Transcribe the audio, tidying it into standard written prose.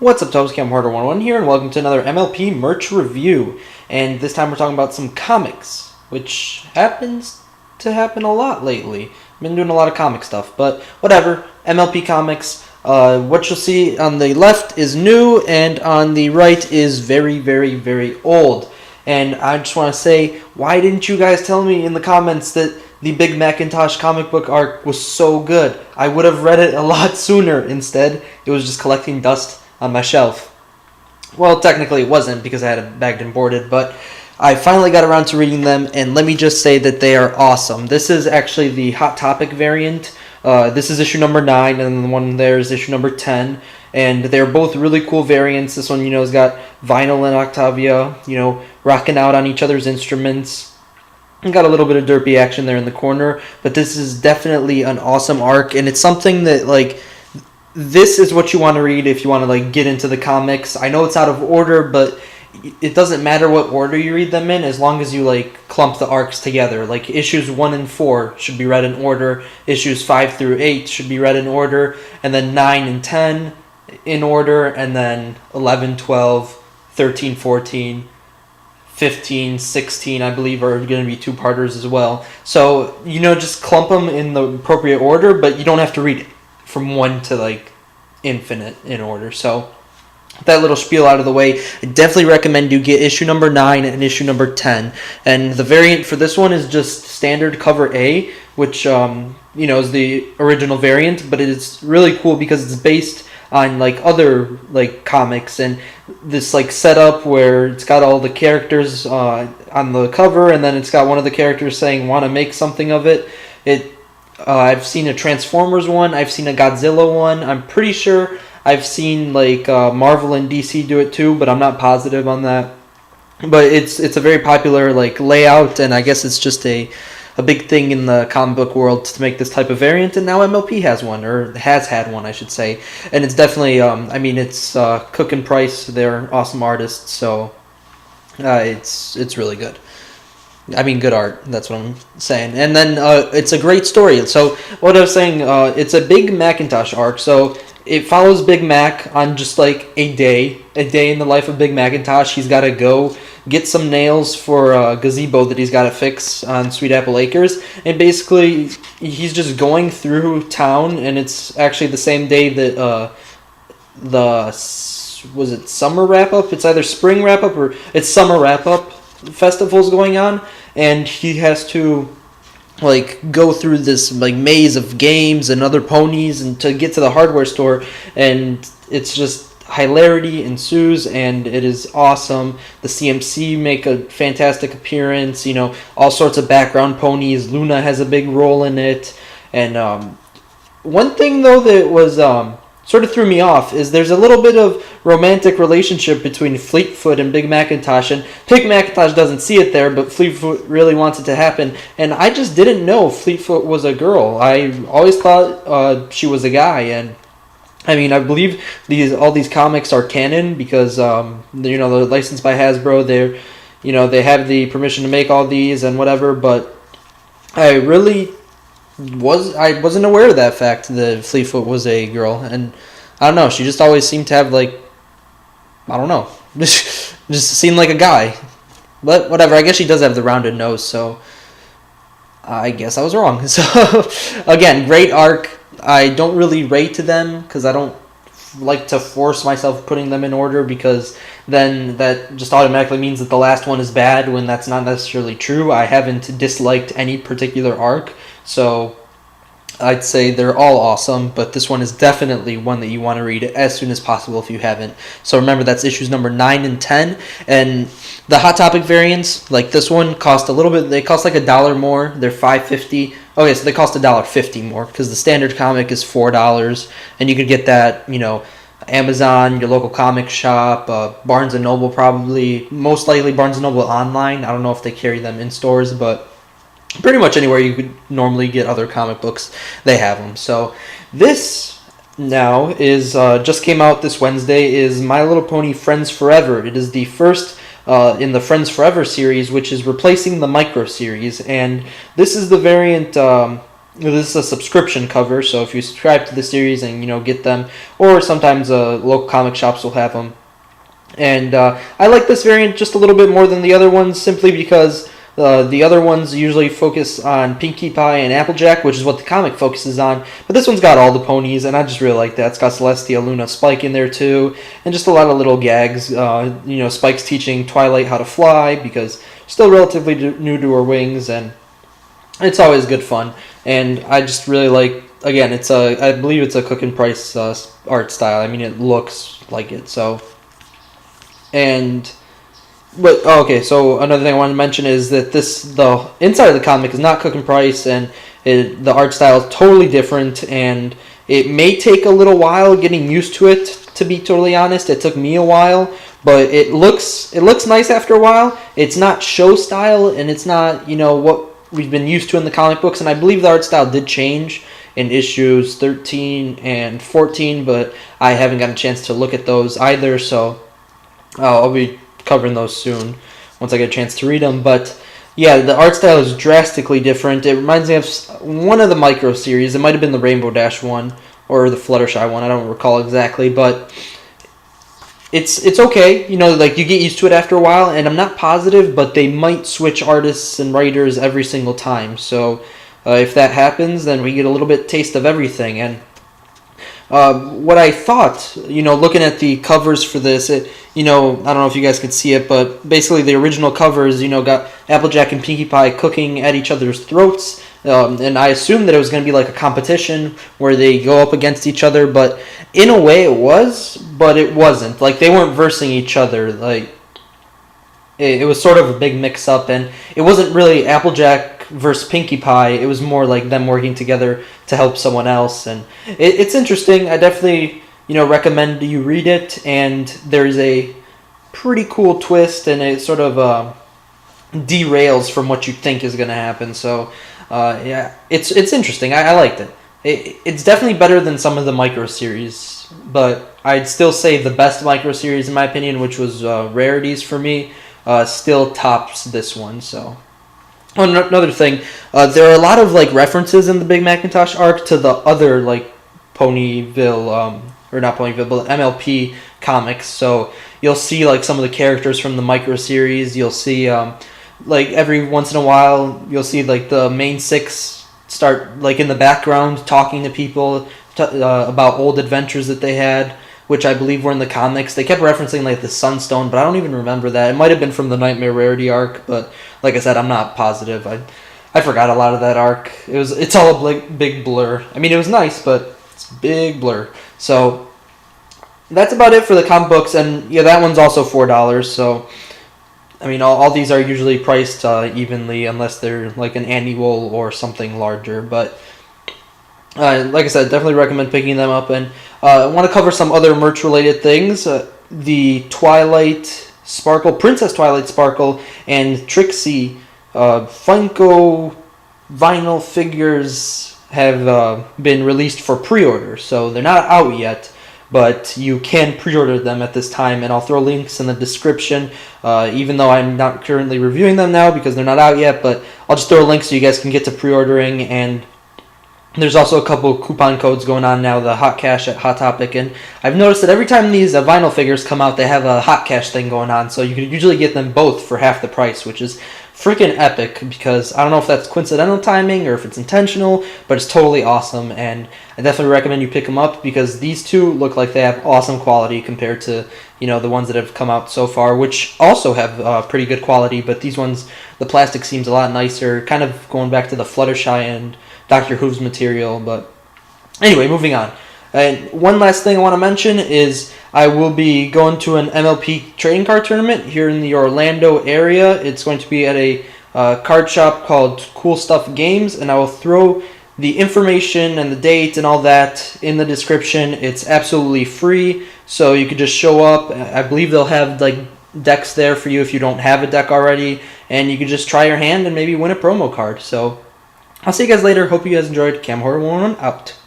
What's up, Toast? I'm Harder11 here, and welcome to another MLP merch review. And this time we're talking about some comics, which happens to happen a lot lately. I've been doing a lot of comic stuff, but whatever. MLP comics. What you'll see on the left is new, and on the right is very, very, very old. And I just want to say, why didn't you guys tell me in the comments that the Big Macintosh comic book arc was so good? I would have read it a lot sooner. Instead, it was just collecting dust on my shelf. Well, technically it wasn't because I had it bagged and boarded, but I finally got around to reading them, and let me just say that they are awesome. This is actually the Hot Topic variant. This is issue number 9, and the one there is issue number 10. And they're both really cool variants. This one, has got Vinyl and Octavia, rocking out on each other's instruments. And got a little bit of derpy action there in the corner, but this is definitely an awesome arc, and it's something that, this is what you want to read if you want to, get into the comics. I know it's out of order, but it doesn't matter what order you read them in as long as you, clump the arcs together. Issues 1 and 4 should be read in order. Issues 5 through 8 should be read in order. And then 9 and 10 in order. And then 11, 12, 13, 14, 15, 16, I believe, are going to be two-parters as well. So, just clump them in the appropriate order, but you don't have to read it from 1 to, infinite in order. So, that little spiel out of the way, I definitely recommend you get issue number 9 and issue number 10. And the variant for this one is just standard cover A, which, is the original variant, but it's really cool because it's based on other comics, and this setup where it's got all the characters on the cover, and then it's got one of the characters saying want to make something of it. I've seen a Transformers one, I've seen a Godzilla one, I'm pretty sure I've seen Marvel and DC do it too, but I'm not positive on that. But it's a very popular layout, and I guess it's just a big thing in the comic book world to make this type of variant, and now MLP has one, or has had one, I should say. And it's definitely, it's Cook and Price, they're awesome artists, so it's really good. Good art, that's what I'm saying. And then it's a great story. So what I was saying, it's a Big Macintosh arc, so it follows Big Mac on just a day in the life of Big Macintosh. He's got to go get some nails for a gazebo that he's got to fix on Sweet Apple Acres, and basically he's just going through town, and it's actually the same day that was it summer wrap up? It's either spring wrap up or it's summer wrap up festival's going on, and he has to go through this maze of games and other ponies and to get to the hardware store, and it's just hilarity ensues, and it is awesome. The CMC make a fantastic appearance, all sorts of background ponies. Luna has a big role in it, and one thing though that was sort of threw me off is there's a little bit of romantic relationship between Fleetfoot and Big Macintosh, and Big Macintosh doesn't see it there, but Fleetfoot really wants it to happen, and I just didn't know Fleetfoot was a girl. I always thought she was a guy, and I believe all these comics are canon because they're licensed by Hasbro. They have the permission to make all these and whatever, but I wasn't aware of that fact that Fleetfoot was a girl, and I don't know, she just always seemed to have I don't know, just seemed like a guy. But whatever, I guess she does have the rounded nose, so I guess I was wrong. So again, great arc. I don't really rate them because I don't like to force myself putting them in order, because then that just automatically means that the last one is bad when that's not necessarily true. I haven't disliked any particular arc, so I'd say they're all awesome, but this one is definitely one that you want to read as soon as possible if you haven't. So remember, that's issues number 9 and 10, and the Hot Topic variants, this one, cost a little bit. They cost $1 more. They're $5.50. Okay, so they cost $1.50 more because the standard comic is $4, and you could get that, Amazon, your local comic shop, Barnes & Noble probably, most likely Barnes & Noble online. I don't know if they carry them in stores, but pretty much anywhere you could normally get other comic books, they have them. So this now is just came out this Wednesday, is My Little Pony Friends Forever. It is the first in the Friends Forever series, which is replacing the Micro series, and this is the variant This is a subscription cover, so if you subscribe to the series and get them, or sometimes local comic shops will have them. And I like this variant just a little bit more than the other ones, simply because the other ones usually focus on Pinkie Pie and Applejack, which is what the comic focuses on. But this one's got all the ponies, and I just really like that. It's got Celestia, Luna, Spike in there too, and just a lot of little gags. Spike's teaching Twilight how to fly because she's still relatively new to her wings, and it's always good fun. And I just really like. Again, I believe it's a Cook and Price art style. I mean, it looks like it. So. So another thing I wanted to mention is that the inside of the comic is not Cook and Price, and the art style is totally different, and it may take a little while getting used to it. To be totally honest, it took me a while, but it looks nice after a while. It's not show style, and it's not what we've been used to in the comic books, and I believe the art style did change in issues 13 and 14, but I haven't gotten a chance to look at those either, so. I'll be covering those soon once I get a chance to read them. But yeah, the art style is drastically different. It reminds me of one of the micro series. It might have been the Rainbow Dash one or the Fluttershy one. I don't recall exactly, but it's okay. You get used to it after a while, and I'm not positive, but they might switch artists and writers every single time. So if that happens, then we get a little bit taste of everything. And what I thought, looking at the covers for this, I don't know if you guys could see it, but basically the original covers, got Applejack and Pinkie Pie cooking at each other's throats, and I assumed that it was going to be like a competition where they go up against each other, but in a way it was, but it wasn't. Like, they weren't versing each other. Like, it was sort of a big mix-up, and it wasn't really Applejack versus Pinkie Pie. It was more like them working together to help someone else, and it's interesting. I definitely recommend you read it, and there's a pretty cool twist, and it sort of derails from what you think is going to happen. So yeah, it's interesting. I liked it. It's definitely better than some of the micro series, but I'd still say the best micro series in my opinion, which was Rarities for me, still tops this one. So. Oh, another thing, there are a lot of references in the Big Macintosh arc to the other Ponyville, or not Ponyville, but MLP comics. So you'll see some of the characters from the micro series. You'll see every once in a while you'll see the main six start in the background talking to people about old adventures that they had, which I believe were in the comics. They kept referencing the Sunstone, but I don't even remember that. It might have been from the Nightmare Rarity arc, but like I said, I'm not positive. I forgot a lot of that arc. It's all a big blur. I mean, it was nice, but it's a big blur. So that's about it for the comic books, and yeah, that one's also $4. So I mean, all these are usually priced evenly unless they're an annual or something larger, but. Like I said, definitely recommend picking them up, and I want to cover some other merch-related things. The Twilight Sparkle, Princess Twilight Sparkle, and Trixie Funko vinyl figures have been released for pre-order, so they're not out yet, but you can pre-order them at this time, and I'll throw links in the description, even though I'm not currently reviewing them now because they're not out yet, but I'll just throw a link so you guys can get to pre-ordering. And there's also a couple coupon codes going on now, the Hot Cash at Hot Topic, and I've noticed that every time these vinyl figures come out, they have a Hot Cash thing going on, so you can usually get them both for half the price, which is freaking epic, because I don't know if that's coincidental timing or if it's intentional, but it's totally awesome, and I definitely recommend you pick them up, because these two look like they have awesome quality compared to, the ones that have come out so far, which also have pretty good quality, but these ones, the plastic seems a lot nicer, kind of going back to the Fluttershy and Doctor Who's material. But anyway, moving on. And one last thing I want to mention is I will be going to an MLP trading card tournament here in the Orlando area. It's going to be at a card shop called Cool Stuff Games, and I will throw the information and the date and all that in the description. It's absolutely free, so you could just show up. I believe they'll have decks there for you if you don't have a deck already, and you could just try your hand and maybe win a promo card. So I'll see you guys later. Hope you guys enjoyed. Cam Horror 101 out.